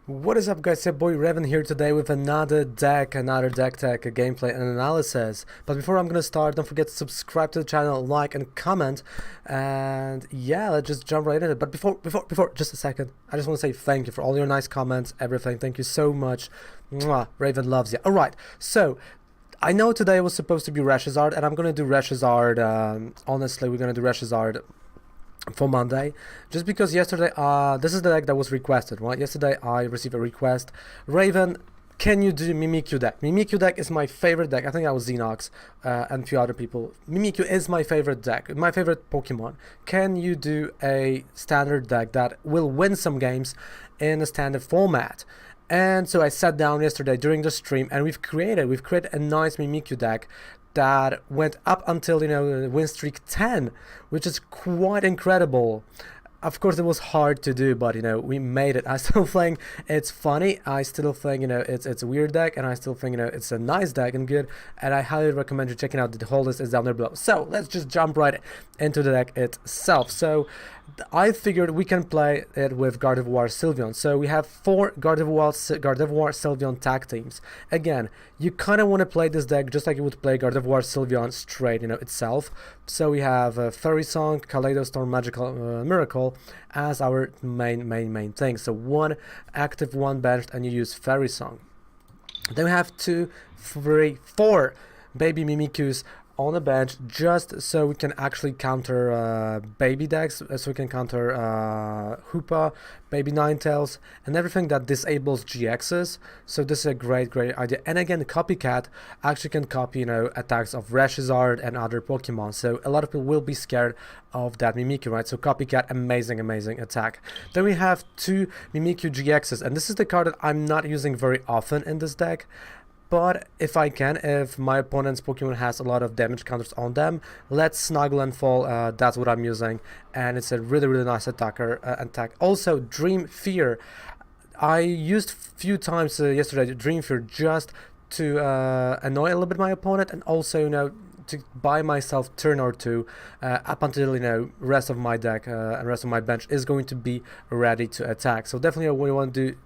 What is up, guys? It's your boy Revan here today with another deck tech gameplay and analysis. But before I'm gonna start, don't forget to subscribe to the channel, like and comment, and yeah, let's just jump right in it. But before just a second, I just want to say thank you for all your nice comments, everything. Thank you so much. Mwah, Raven loves you. Alright, so I know today was supposed to be Reshizard, and I'm gonna do Reshizard. Honestly, we're gonna do Reshizard for Monday, just because yesterday this is the deck that was requested, right? Yesterday I received a request. Raven, can you do Mimikyu deck? Mimikyu deck is my favorite deck. I think that was Xenox and a few other people. Mimikyu is my favorite deck, my favorite Pokemon. Can you do a standard deck that will win some games in a standard format? And so I sat down yesterday during the stream, and we've created a nice Mimikyu deck that went up until, win streak 10, which is quite incredible. Of course, it was hard to do, but we made it. I still think it's funny. I still think it's a weird deck, and I still think it's a nice deck and good. And I highly recommend you checking out. The whole list is down there below. So let's just jump right into the deck itself. So I figured we can play it with Gardevoir Sylveon. So we have 4 Gardevoir Sylveon tag teams. Again, you kind of want to play this deck just like you would play Gardevoir Sylveon straight, itself. So we have Fairy Song, Kaleidostorm, Magical Miracle as our main thing. So 1 active, 1 benched, and you use Fairy Song. Then we have 2, 3, 4 baby Mimikyus on the bench, just so we can actually counter baby decks, so we can counter Hoopa, baby Ninetales, and everything that disables GXs. So this is a great idea. And again, Copycat actually can copy attacks of Reshizard and other Pokemon. So a lot of people will be scared of that Mimikyu, right? So Copycat, amazing attack. Then we have 2 Mimikyu GXs, and this is the card that I'm not using very often in this deck. But if I can, if my opponent's Pokemon has a lot of damage counters on them, let's Snuggle and Fall, that's what I'm using. And it's a really nice attack. Also, Dream Fear. I used few times yesterday Dream Fear just to annoy a little bit my opponent, and also, to buy myself turn or 2 up until, rest of my deck and rest of my bench is going to be ready to attack. So definitely what we want to do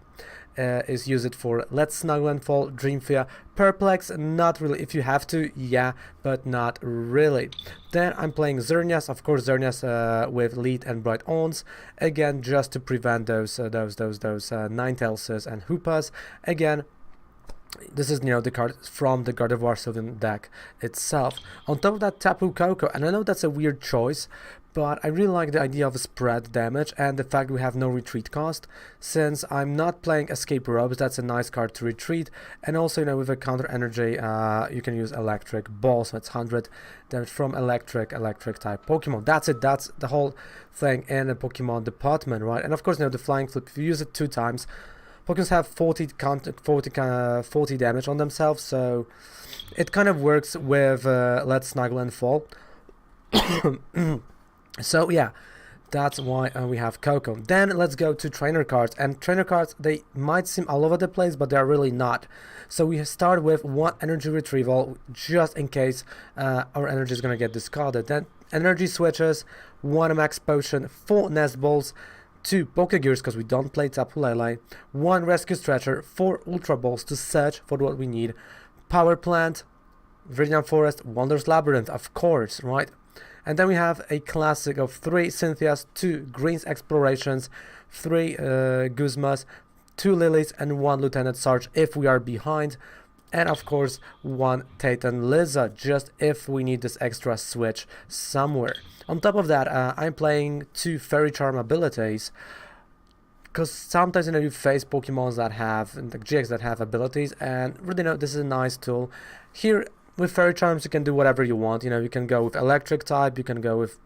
is use it for Let's Snuggle and Fall, Dream Fear. Perplex, not really. If you have to, yeah, but not really. Then I'm playing Xerneas, of course, Xerneas with Lead and Bright Ons, again just to prevent those Ninetales and Hoopas. Again, this is the card from the Gardevoir Sylveon deck itself. On top of that, Tapu Koko, and I know that's a weird choice, but I really like the idea of spread damage and the fact we have no retreat cost, since I'm not playing Escape Robes. That's a nice card to retreat. And also, with a Counter Energy, you can use Electric Ball, so it's 100 damage from electric type Pokemon. That's it. That's the whole thing in the Pokemon department, right? And of course, the Flying Flip, if you use it 2 times, Pokemon have 40 damage on themselves, so it kind of works with Let's Snuggle and Fall. So yeah, that's why we have Koko. Then let's go to trainer cards, and trainer cards, they might seem all over the place, but they're really not. So we start with 1 energy retrieval, just in case our energy is going to get discarded. Then energy switches, 1 max potion, 4 nest balls, 2 Pokégears because we don't play Tapu Lele, 1 rescue stretcher, 4 ultra balls to search for what we need, Power Plant, Viridian Forest, Wondrous Labyrinth, of course, right? And then we have a classic of 3 Cynthias, 2 Greens Explorations, 3 Guzmas, 2 Lilies, and 1 Lieutenant Sarge if we are behind. And of course 1 Tate Liza, just if we need this extra switch somewhere. On top of that, I'm playing 2 Fairy Charm abilities, because sometimes you face Pokemons that have, like GX that have abilities, and really this is a nice tool. Here with Fairy Charms you can do whatever you want. You can go with electric type, you can go with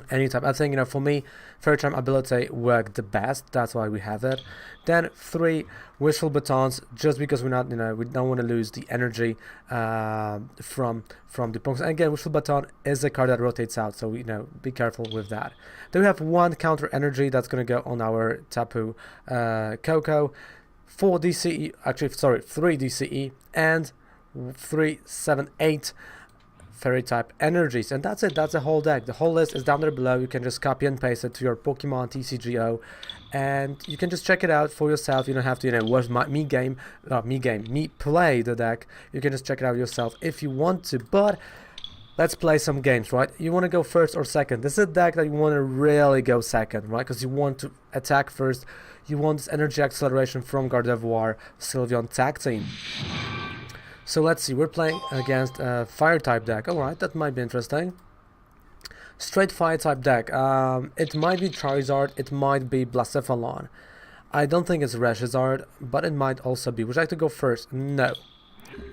any type. I think for me Fairy Charm ability worked the best, that's why we have it. Then 3 Wishful Batons, just because we're not we don't want to lose the energy from the Pokemon. And again, Wishful Baton is a card that rotates out, so be careful with that. Then we have 1 Counter Energy that's going to go on our Tapu Koko, 4 DCE, actually sorry, 3 DCE, and 3, 7, 8 Fairy type energies, and that's it. That's the whole deck. The whole list is down there below. You can just copy and paste it to your Pokemon TCGO, and you can just check it out for yourself. You don't have to, watch me play the deck. You can just check it out yourself if you want to. But let's play some games, right? You want to go first or second? This is a deck that you want to really go second, right? Because you want to attack first. You want this energy acceleration from Gardevoir Sylveon tag team. So let's see, we're playing against a fire type deck. Alright, that might be interesting. Straight fire type deck. It might be Charizard, it might be Blacephalon. I don't think it's Reshizard, but it might also be. Would you like to go first? No.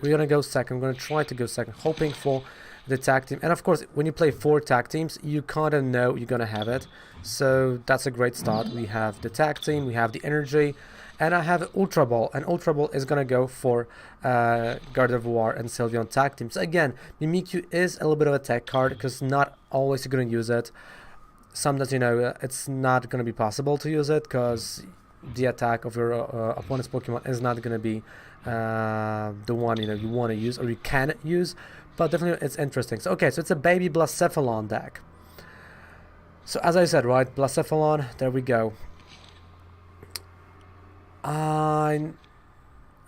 We're gonna go second. We're gonna try to go second, hoping for the tag team. And of course, when you play 4 tag teams, you kinda know you're gonna have it. So that's a great start. We have the tag team, we have the energy, and I have Ultra Ball, and Ultra Ball is gonna go for Gardevoir and Sylveon tag teams. Again, Mimikyu is a little bit of a tech card because not always you're gonna use it. Sometimes it's not gonna be possible to use it because the attack of your opponent's Pokemon is not gonna be the one you want to use or you can use. But definitely it's interesting. So okay, so it's a baby Blacephalon deck. So as I said, right, Blacephalon, there we go.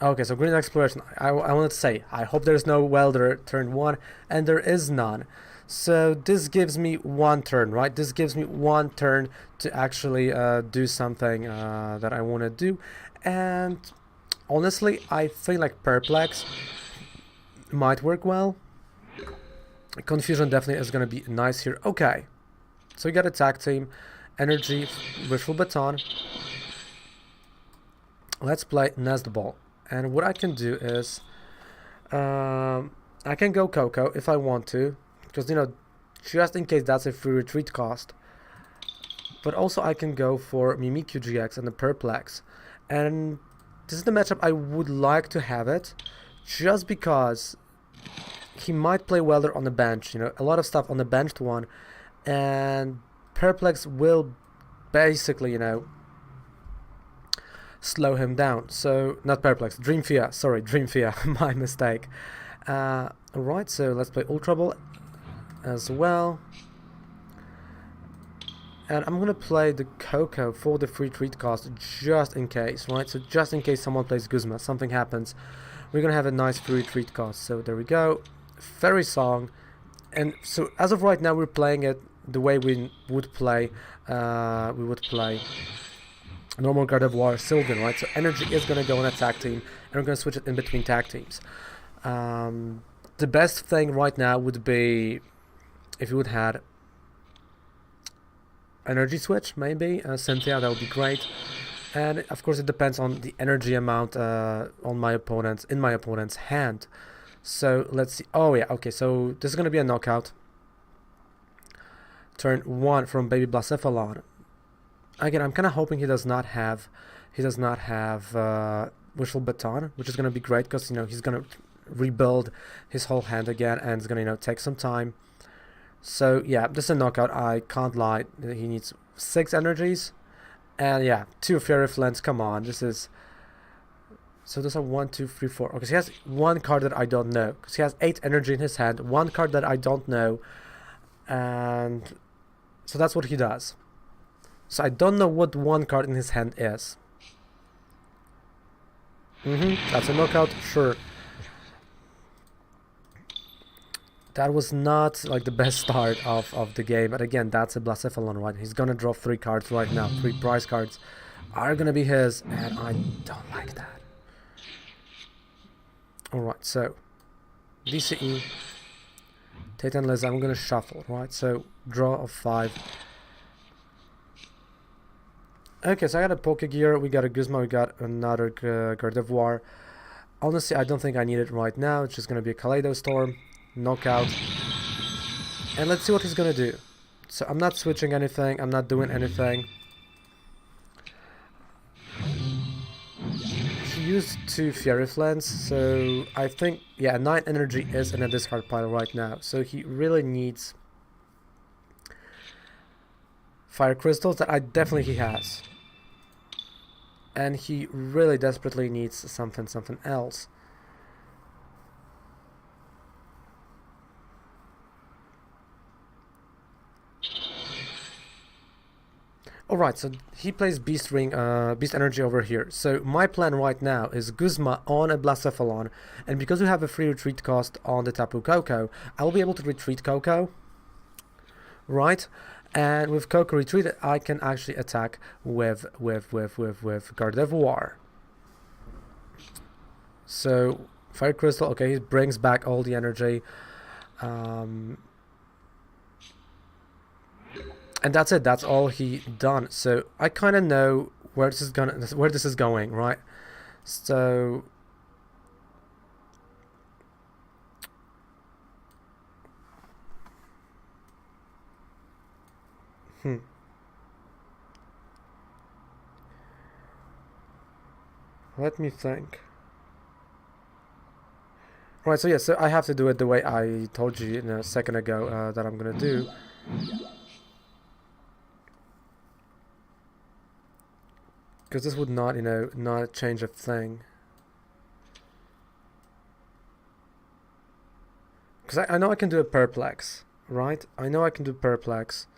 Okay, so Green Exploration. I wanted to say, I hope there's no Welder turn 1, and there is none. So this gives me 1 turn, right? This gives me 1 turn to actually do something that I want to do. And honestly, I feel like Perplex might work well. Confusion definitely is going to be nice here. Okay, so we got a tag team, Energy, Wishful Baton. Let's play Nest Ball, and what I can do is I can go Koko if I want to, because just in case that's a free retreat cost. But also I can go for Mimikyu-GX and the Perplex, and this is the matchup I would like to have it, just because he might play Welder on the bench. A lot of stuff on the benched one, and Perplex will basically slow him down. So not Perplex, Dreamfear, sorry, Dreamfear, my mistake. Alright, so let's play Ultra Ball as well, and I'm gonna play the Koko for the free treat cost just in case, right? So just in case someone plays Guzma, something happens, we're gonna have a nice free treat cost. So there we go, Fairy Song. And so as of right now we're playing it the way we would play normal Gardevoir Sylveon, right? So energy is going to go on a tag team, and we're going to switch it in between tag teams. The best thing right now would be if you would have Energy Switch, maybe Cynthia, that would be great. And of course it depends on the energy amount in my opponent's hand. So let's see. Oh yeah, okay, so this is going to be a knockout. Turn 1 from baby Blacephalon. Again, I'm kind of hoping he does not have Wishful Baton, which is going to be great because he's going to rebuild his whole hand again, and it's going to take some time. So yeah, this is a knockout. I can't lie. He needs 6 energies, and yeah, 2 Fairy Flants. Come on, this is. So those are 1, 2, 3, 4. Okay, so he has 1 card that I don't know because he has 8 energy in his hand. 1 card that I don't know, and so that's what he does. So I don't know what 1 card in his hand is. That's a knockout, sure. That was not like the best start of the game, but again, that's a Blacephalon, right? He's gonna draw 3 cards right now. 3 prize cards are gonna be his, and I don't like that. Alright, so DCE, Tate Liza, I'm gonna shuffle, right? So draw of 5. Okay, so I got a Pokégear, we got a Guzma, we got another Gardevoir. Honestly, I don't think I need it right now. It's just going to be a Kaleido Storm, knockout. And let's see what he's going to do. So I'm not switching anything, I'm not doing anything. He used 2 Fairy Flants, so I think, yeah, 9 energy is in a discard pile right now. So he really needs Fire Crystals that he has. And he really desperately needs something else. Alright, so he plays Beast Energy over here. So my plan right now is Guzma on a Blacephalon, and because we have a free retreat cost on the Tapu Koko, I will be able to retreat Koko, right? And with Koko retreated, I can actually attack with Gardevoir. So Fire Crystal, okay, he brings back all the energy. And that's it. That's all he done. So I kind of know where this is going, right? So let me think. Right. So yeah. So I have to do it the way I told you a second ago that I'm gonna do. Because this would not, not change a thing. Because I know I can do a Perplex, right? I know I can do Perplex.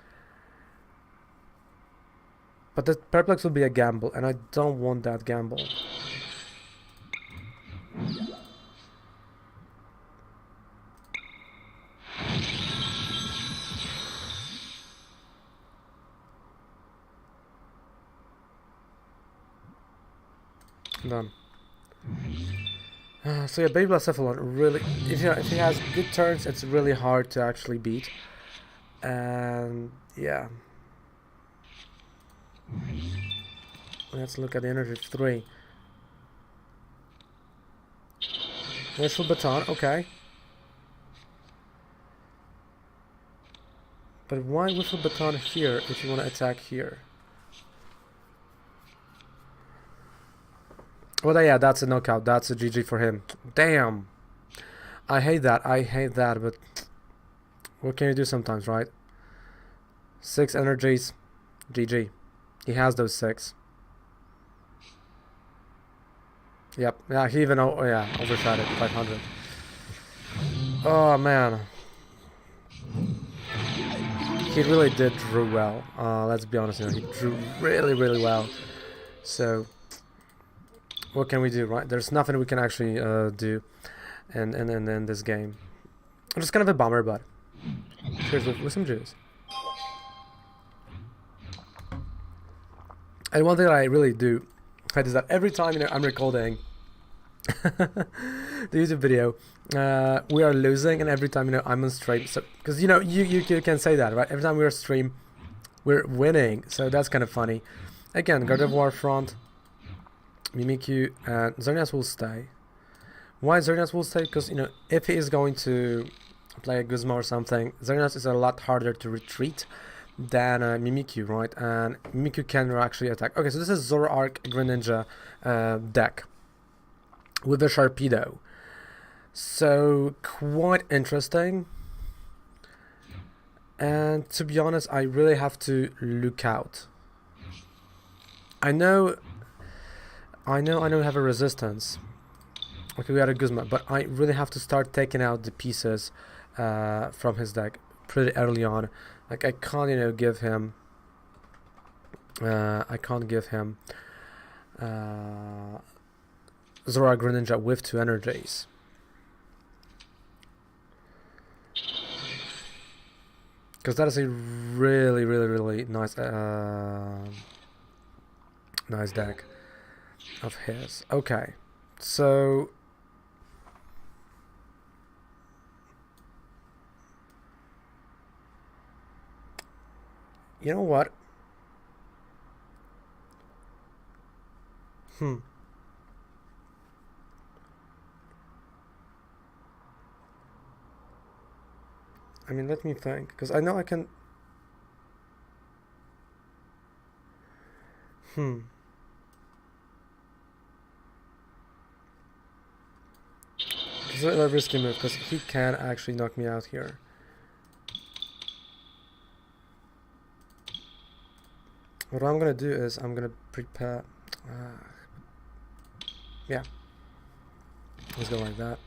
But the Perplex will be a gamble, and I don't want that gamble. Done. So yeah, Baby Blacephalon really, if he has good turns, it's really hard to actually beat. And yeah, let's look at the energy 3. Wishful Baton, okay. But why Wishful Baton here if you want to attack here? Well, yeah, that's a knockout. That's a GG for him. Damn. I hate that. But what can you do sometimes, right? 6 energies. GG. He has those 6. Yep. Yeah, he even overshot it. 500. Oh, man. He really did drew well. Let's be honest, he drew really, really well. So what can we do, right? There's nothing we can actually do in this game. It's just kind of a bummer, but cheers with some juice. And one thing that I really do is that every time I'm recording the YouTube video, we are losing, and every time I'm on stream, so because you can say that, right? Every time we're stream, we're winning, so that's kind of funny. Again, Gardevoir front. Mimikyu and Xerneas will stay. Why Xerneas will stay? Because if he is going to play a Guzma or something, Xerneas is a lot harder to retreat than Mimikyu, right? And Mimikyu can actually attack. Okay, so this is Zoroark Greninja deck with the Sharpedo. So quite interesting. And to be honest, I really have to look out. I know we have a resistance. Okay, we got a Guzma, but I really have to start taking out the pieces from his deck pretty early on. Like I can't, give him. I can't give him Zoroark Greninja with 2 energies. Because that is a really, really, really nice, nice deck of his. Okay, so you know what? I mean, let me think, because I know I can. This is a risky move, because he can actually knock me out here. What I'm gonna do is I'm gonna prepare. Yeah. Let's go like that.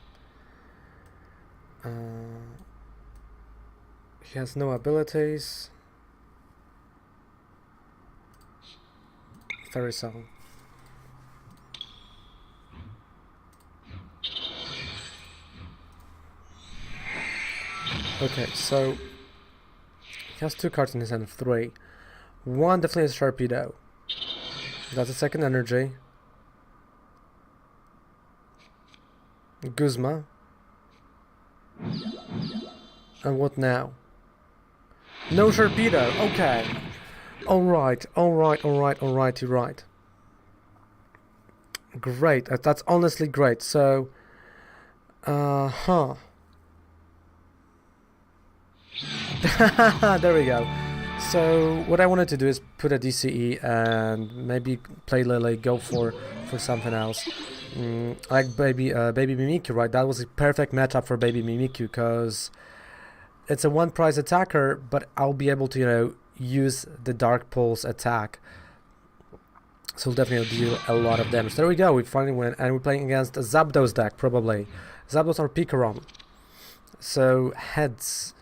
He has no abilities. Very song. Okay, so he has 2 cards in his hand, 3. One definitely is Sharpedo. That's a second energy. Guzma. And what now? No Sharpedo. Okay. Alright, you're right. Great. That's honestly great. So, there we go. So what I wanted to do is put a DCE and maybe play Lillie, go for something else. Like baby Mimikyu, right? That was a perfect matchup for baby Mimikyu because it's a 1 price attacker, but I'll be able to, you know, use the Dark Pulse attack. So we'll definitely deal a lot of damage. There we go, we finally win, and we're playing against a Zapdos deck, probably. Zapdos or Pikarom. So, heads.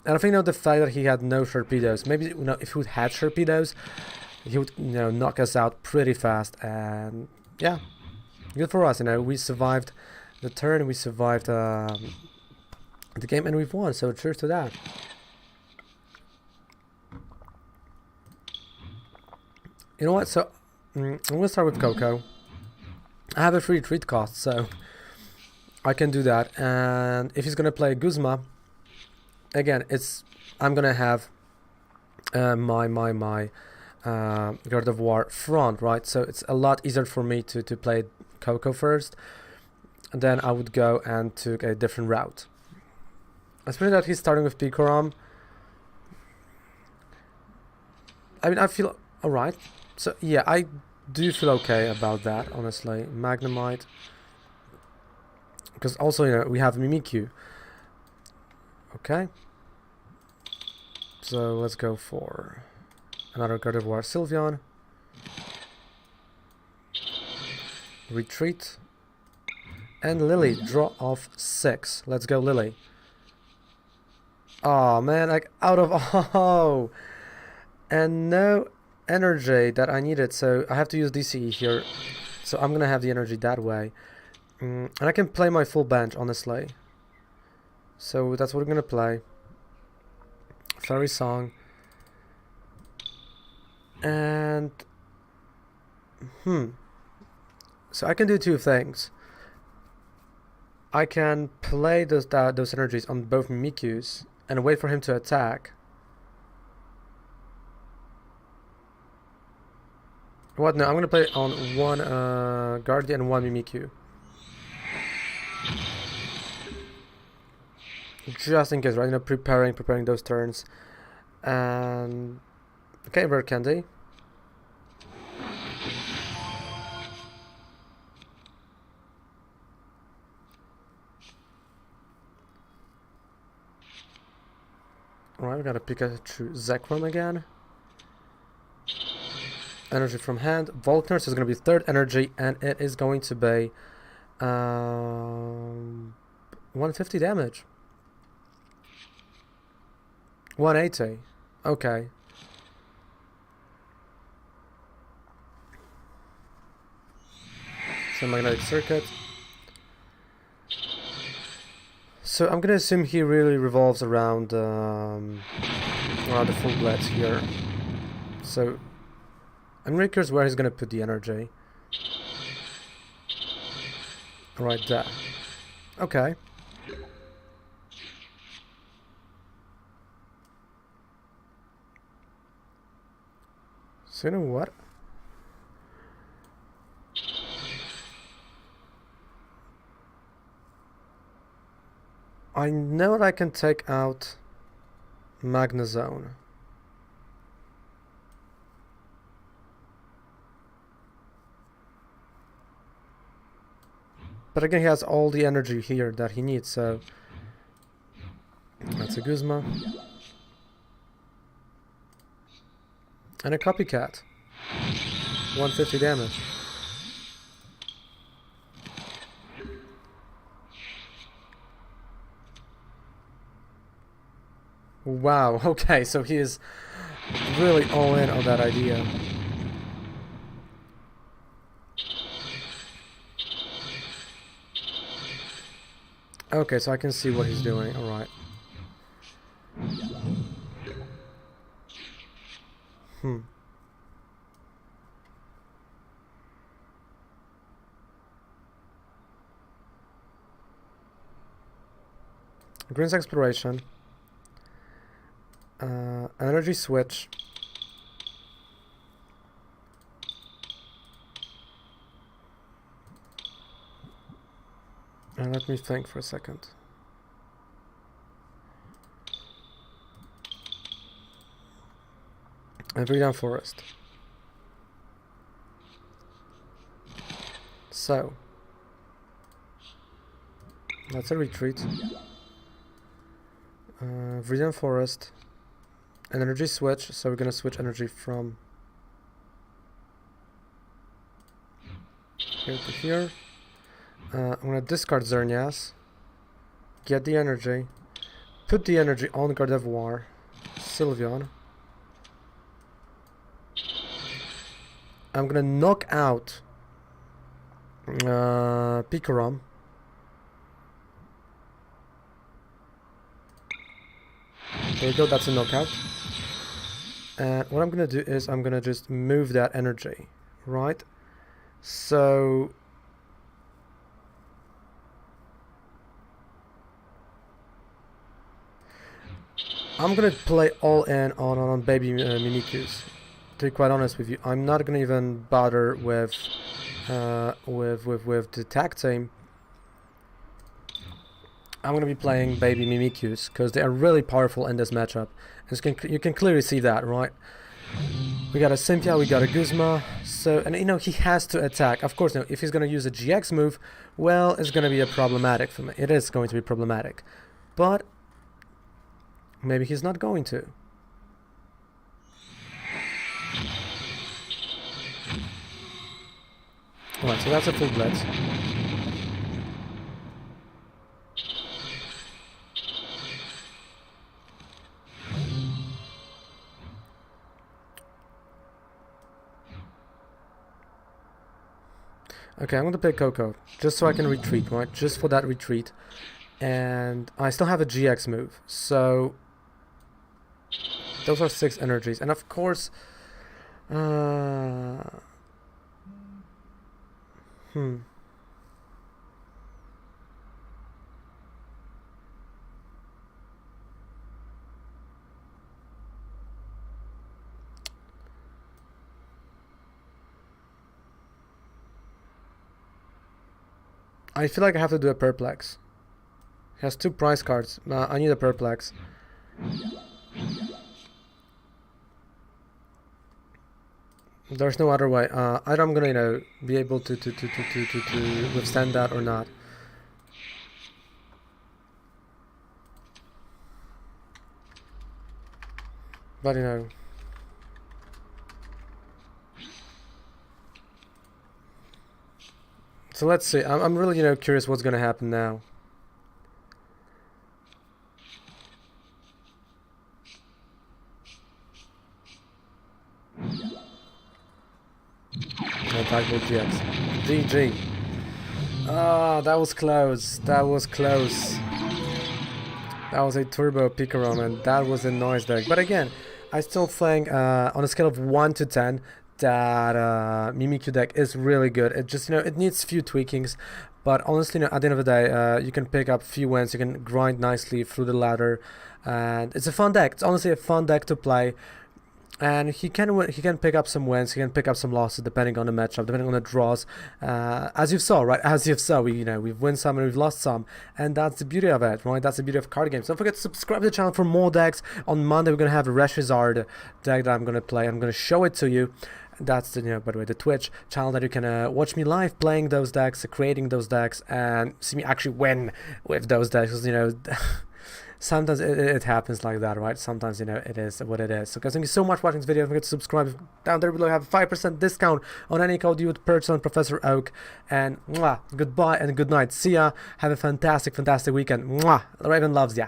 And I think, you know, the fact that he had no Sharpedos, maybe, you know, if he would had Sharpedos, he would, you know, knock us out pretty fast, and yeah, good for us, you know, we survived the turn, we survived the game, and we've won, so cheers to that. You know what, so I'm gonna start with Koko. I have a free retreat cost, so I can do that, and if he's gonna play Guzma, again, I'm gonna have my Gardevoir front, right? So it's a lot easier for me to play Koko first, and then I would go and took a different route. Especially that he's starting with Pikarom. I mean, I feel alright. So yeah, I do feel okay about that, honestly. Magnemite, because also, you know, we have Mimikyu. Okay. So let's go for another Gardevoir Sylveon. Retreat. And Lillie, draw off 6. Let's go, Lillie. Oh man, like out of oh, and no energy that I needed, so I have to use DCE here. So I'm gonna have the energy that way, and I can play my full bench, honestly. So that's what we're gonna play. Fairy Song. And so I can do 2 things. I can play those energies on both Mimikyus and wait for him to attack. What? No, I'm gonna play on 1 Guardian and 1 Mimikyu. Just in case, right? You know, preparing those turns. And okay, rare candy. Alright, we got a Pikachu Zekrom again. Energy from hand. Volkners is going to be 3rd energy, and it is going to be 150 damage. 180. Okay. So magnetic circuit. So I'm gonna assume he really revolves around the full blades here. So I'm really curious where he's gonna put the energy. Right there. Okay. So you know what? I know that I can take out Magnezone. But again, he has all the energy here that he needs, so that's a Guzma. And a Copycat. 150 damage. Wow, okay, so he is really all in on that idea. Okay, so I can see what he's doing. All right. Green's Exploration. Energy Switch. And let me think for a second. And Viridian Forest. So that's a retreat. Viridian Forest. An energy switch, so we're gonna switch energy from here to here. I'm gonna discard Xerneas, get the energy, put the energy on Gardevoir Sylveon. I'm gonna knock out Pikarom. There we go, that's a knockout. And what I'm gonna do is I'm gonna just move that energy, right? So I'm gonna play all in on baby Mimikyus. To be quite honest with you, I'm not gonna even bother with the tag team. I'm gonna be playing baby Mimikyus because they are really powerful in this matchup. You can clearly see that, right? We got a Cynthia, we got a Guzma, so, and you know, he has to attack. Of course, if he's gonna use a GX move, well, it's gonna be problematic for me. It is going to be problematic, but maybe he's not going to. Alright, so that's a full blitz. Okay, I'm going to pick Koko, just so I can retreat, right? Just for that retreat. And I still have a GX move, so those are 6 energies. And of course, I feel like I have to do a Perplex. He has 2 prize cards. I need a Perplex. There's no other way. Either I'm gonna, you know, be able to withstand that or not. But you know. So let's see. I'm really, you know, curious what's gonna happen now. Attack GX. GG. Ah, that was close. That was close. That was a Turbo Pikarom, and that was a noise deck. But again, I still think on a scale of 1 to 10, that Mimikyu deck is really good. It just, you know, it needs few tweakings, but honestly, you know, at the end of the day, you can pick up few wins, you can grind nicely through the ladder, and it's a fun deck. It's honestly a fun deck to play. And he can pick up some wins, he can pick up some losses depending on the matchup, depending on the draws. As you saw, right? As you saw, we've won some and we've lost some, and that's the beauty of it, right? That's the beauty of card games. Don't forget to subscribe to the channel for more decks. On Monday, we're gonna have a Reshizard deck that I'm gonna play. I'm gonna show it to you. That's the, you know, by the way, the Twitch channel that you can watch me live playing those decks, creating those decks, and see me actually win with those decks. 'Cause, you know. Sometimes it happens like that, right? Sometimes, you know, it is what it is. So guys, thank you so much for watching this video. Don't forget to subscribe. Down there below, have a 5% discount on any code you would purchase on Professor Oak. And goodbye and good night. See ya. Have a fantastic weekend. Raven loves ya.